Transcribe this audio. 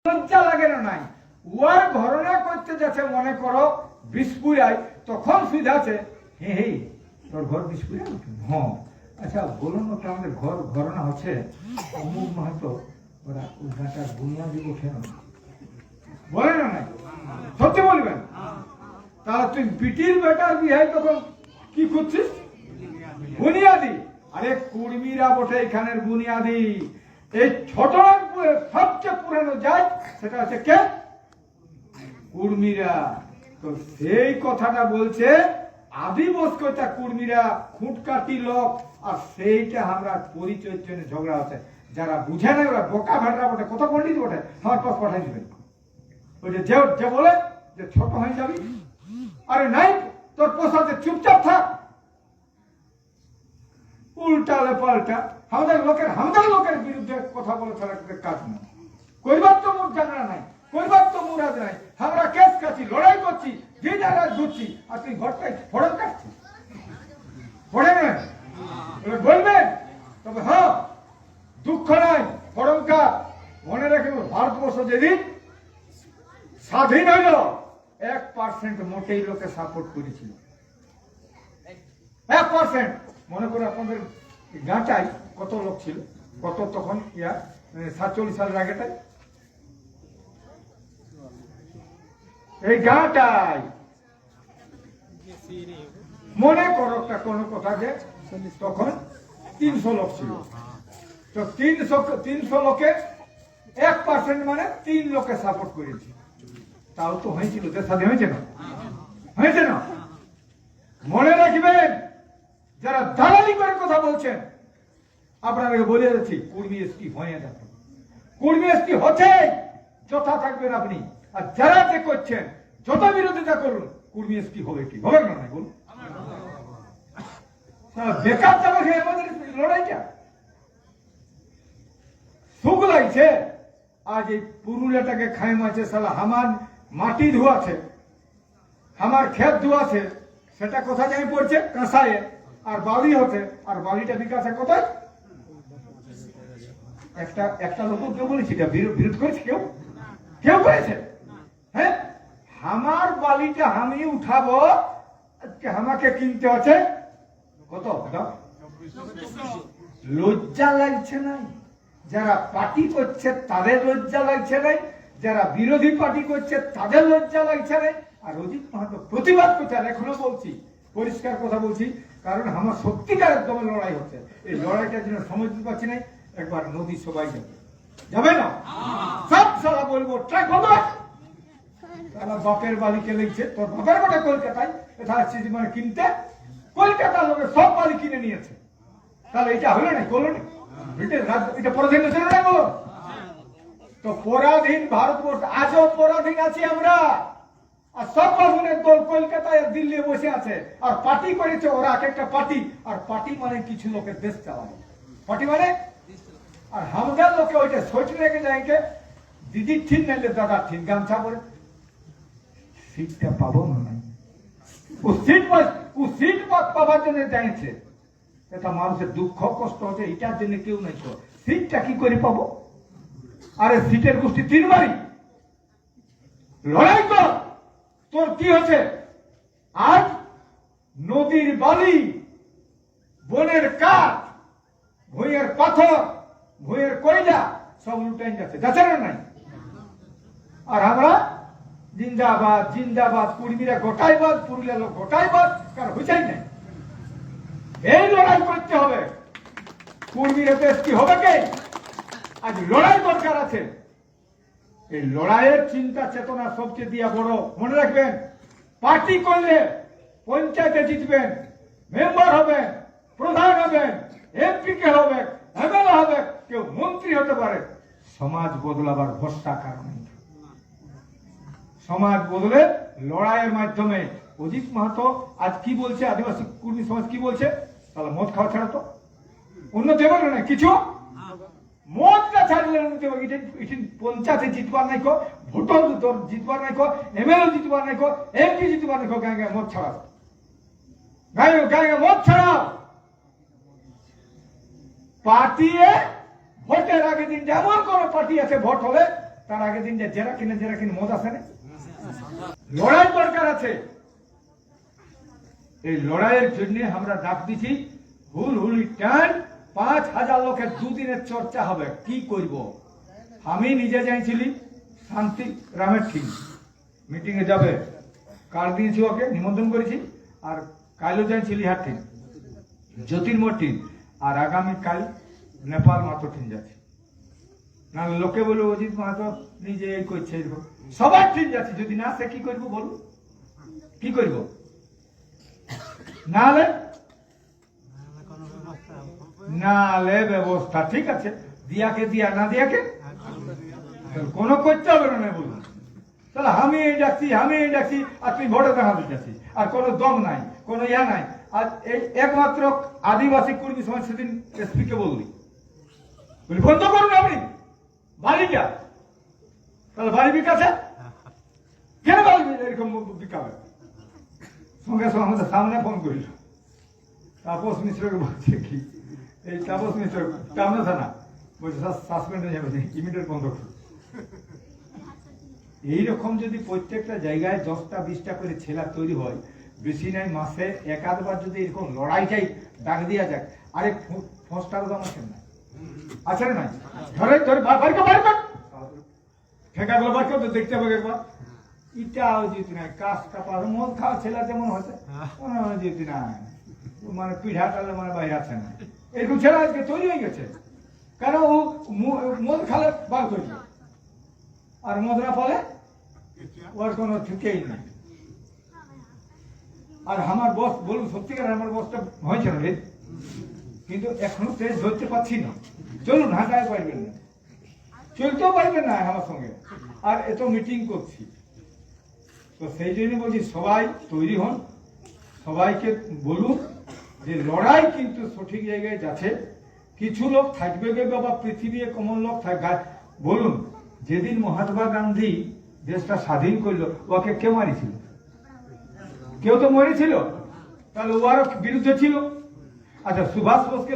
লজ্জা লাগে না নাই ওর ঘরনা করতে যাচ্ছে মনে করো বিস্পুরাই তখন সুবিধাছে হে হে তোর ঘর বিস্পুরা হ্যাঁ আচ্ছা বলুন ওটা আমাদের ঘর ঘরনা হচ্ছে অমুক মাহাতো ওরা ওই গাঁটার বুনিয়া দিব কেন বলে না নাই সত্যি বলবেন তাহলে তুই বিটির বেটার বিয়ে তখন কি করছিস বুনিয়াদি আরে কুর্মীরা বটে এখানের বুনিয়াদি এই ছোট সবচেয়ে পুরানো যায় সেটা হচ্ছে কে কুর্মীরা তো সেই কথাটা বলছে আদিবস্কতা কুর্মীরা খুঁটকাটি লোক আর সেইটা আমরা পরিচয়ের জন্য ঝগড়া হচ্ছে যারা বুঝে না ওরা বোকা ভাড়া বটে কত পণ্ডিত বটে আমার পাশ পাঠাই দিবেন ওইটা যে বলে যে ছোট হয়ে যাবি আরে নাই তোর পোষাতে চুপচাপ থাক উল্টালে পাল্টা আমাদের লোকের বিরুদ্ধে কথা বলে ছাড়া কাজ না কইবার তো মোর জানা নাই কইবার তো মুরাদ নাই আমরা কেস কাছি লড়াই করছি যে জায়গায় ঘুরছি আর তুই ঘরটায় ফড়ক কাটছিস পড়ে না বলবেন তবে হ্যাঁ দুঃখ নাই ফড়ঙ্কা মনে রাখবেন ভারতবর্ষ যেদিন স্বাধীন হইল 1% মোটেই লোকে সাপোর্ট করেছিল 1% মনে করে আপনাদের গাঁটাই কত লোক ছিল কত তখন 47 সালের আগেটাই এই গাঁটাই মনে করো একটা কোনো কথা যে তখন 300 লোক ছিল তো 300 লোকে 1% মানে 3 লোকে সাপোর্ট করেছে তাও তো হয়েছিল দেশ স্বাধীন হয়েছে না মনে রাখবেন যারা দালালি করে কথা বলছেন আপনাকে বলে যাচ্ছি কুর্মী এসটি হয়ে যাবে কুর্মী এসটি হচ্ছে যথা থাকবেন আপনি আর যারা যে করছেন যত বিরোধিতা করুন কুর্মী এসটি হবে কি হবে না বলুন বেকার যাবে আমাদের লড়াইটা সুখ লাগছে আজ এই পুরুলিয়াটাকে খাই মাছে সালা আমার মাটি ধোয়াছে আমার ক্ষেত ধোয়াছে সেটা কোথায় যাই পড়ছে কাঁসায় আর বালি হচ্ছে আর বালিটা বিকাশে কোথায় একটা লোক কেউ বলেছি বিরোধ করেছে কেউ করেছে হ্যাঁ আমার বালিটা আমি উঠাবো আমাকে কিনতে হচ্ছে কত লজ্জা লাগছে নাই যারা পার্টি করছে তাদের লজ্জা লাগছে নাই যারা বিরোধী পার্টি করছে তাদের লজ্জা লাগছে নাই আর অজিত মাহাতো প্রতিবাদ করছে আর এখনো বলছি পরিষ্কার কথা বলছি কারণ আমার সত্যিকারের দমে লড়াই হচ্ছে এই লড়াইটার জন্য সময় দিতে পারছি নাই একবার নদী সবাই যাবে না সব সালা বলবো ট্রাক বন্ধ আমার বাপের বালিকে লিখছে তোর বাপের বাটা কলকাতায় এটা আসছে মানে কিনতে কলকাতার লোকের সব বালি কিনে নিয়েছে তাহলে এটা হলো না বলো না এটা পরাধীন ছিল না বলো তো পরাধীন ভারতবর্ষ আজও পরাধীন আছি আমরা আর সব বাবুনের দল কলকাতায় দিল্লি বসে আছে আর পার্টি করেছে ওরা এক একটা পার্টি আর পার্টি মানে কিছু লোকের দেশ চালায় পার্টি মানে আর আমাদের লোকে ওইটা সোচ রেখে যায়কে দিদি ঠিক নাইলে দাদা ঠিক গামছা পরে সিটটা পাবো না নাই ও সিট পাবার জন্য চাইছে এটা মানুষের দুঃখ কষ্ট হচ্ছে এটার জন্য কেউ নাই তো সিটটা কি করে পাবো আরে সিটের গোষ্ঠী 3 বাড়ি লড়াই কর তোর কি হচ্ছে আজ নদীর বালি বনের কাঠ ভুঁইয়ের পাথর ভুঁইয়ের কয়লা সব লুটাই যাচ্ছে না নাই আর আমরা জিন্দাবাদ জিন্দাবাদ কুর্মীরা গোটাই বাদ পুরুলিয়া লোক গোটাই বাদ কারণ বুঝাই নাই এই লড়াই করতে হবে কুর্মীরা দেশ কি হবে কে আজ লড়াই দরকার আছে এই লড়াইয়ের চিন্তা চেতনা সবচেয়ে দিয়া বড় মনে রাখবেন পার্টি করলে পঞ্চায়েতে জিতবেন মেম্বার হবেন প্রধান হবেন এমপি কে হবে এমএলএ হবে কেউ মন্ত্রী হতে পারে সমাজ বদলাবার ভরসা কারণ সমাজ বদলে লড়াইয়ের মাধ্যমে অজিত মাহাতো আজ কি বলছে আদিবাসী কুর্মী সমাজ কি বলছে তাহলে মদ খাওয়া ছাড়া তো উন্নতি হবে না কিছু মদটা ছাড়লে উন্নতি হবে পঞ্চায়েতে জিতবার নাই কো ভোটর তোর জিতবার নাই কো এমএলএ জিতবার নাই কো এমপি জিতবার নাই কো গায়ে মদ ছাড়াও গায়ে মদ ছাড়াও পার্টি ভোটের আগে দিন যেমন কোন পার্টি আছে ভোট হলে তার আগের দিন জেরা কিনে মদ আছে না, লড়াই দরকার আছে। এই লড়াইয়ের জন্য আমরা ডাক দিছি হুলহুলি টান 5,000 লোকের দুদিনের চর্চা হবে। কি করব? আমি নিজে যাইছিলি শান্তি রামের ঠিক মিটিং এ যাবে, কার্ড দিয়েছি, ওকে নিমন্ত্রণ করেছি। আর কালও যাইছিলি হাট ঠিক জ্যোতির্ময় ঠিক, আর আগামীকাল নেপাল মাতো ঠিক যাচ্ছে। না লোকে বলবো অজিত মাহাতো নিজে এই করছে, এরকম সবার ঠিক যাচ্ছে। যদি না সে কি করবো বলুন, কি করব? নালে ব্যবস্থা ঠিক আছে, দিয়াকে দিয়া না দিয়াকে কোনো করতে হবে না বলুন। তাহলে আমি এই ডাকছি আর তুই ভোটে দেখা দিচ্ছি, আর কোনো দম নাই, কোনো ইয়া নাই। আর এই একমাত্র আদিবাসী কর্মী সমাজ সেদিন এসপি কে বললি বন্ধ করুন আপনি বাড়িটা। তাহলে বাড়ি বিকাশে কেন বাড়ি এরকম বিকাবে? সঙ্গে সঙ্গে আমাদের সামনে ফোন করিল তাপস মিশ্রকে, বলছে কি এই তাপস মিশ্র টামনা থানা বলছে সাসপেন্ড হয়ে যাবে, ইমিডিয়েট বন্ধ করুন। এইরকম যদি প্রত্যেকটা জায়গায় 10টা 20টা করে ছেলা তৈরি হয়, বেশি নাই মাসে এক আধবার যদি এরকম লড়াইটাই ডাক দিয়া যাক। আরে ফসটারও দাম আছে না, আছে না? ধরে ধরে ঠেকাগুলো বার করতে দেখতে হবে একবার। ইটাও যেত না, কাজটা পার মদ খাওয়া ছেলে যেমন হচ্ছে যেত না, মানে পিঠা টালে মানে বাইরে আছে না, এরকম ছেলে আজকে তৈরি হয়ে গেছে। কেন? ও মদ খালে বার করবে, আর মদ না ফলে ওর কোনো ঠিকই নেই। আর আমার বস বলুন সত্যিকার আমার বসটা হয়েছে না, কিন্তু এখনো তেজ ধরতে পারছি না। চলুন হাঁটায় পারবেন না, চলতেও পারবেন না আমার সঙ্গে, আর এত মিটিং করছি। তো সেই জন্য বলছি সবাই তৈরি হন, সবাইকে বলুন যে লড়াই কিন্তু সঠিক জায়গায় যাচ্ছে। কিছু লোক থাকবে বা পৃথিবী কমন লোক থাকবে। বলুন যেদিন মহাত্মা গান্ধী দেশটা স্বাধীন করলো, ওকে কে মারিছিল? কেউ তো মরেছিল, তাহলে ওর বিরুদ্ধে ছিল। আচ্ছা সুভাষ বোসকে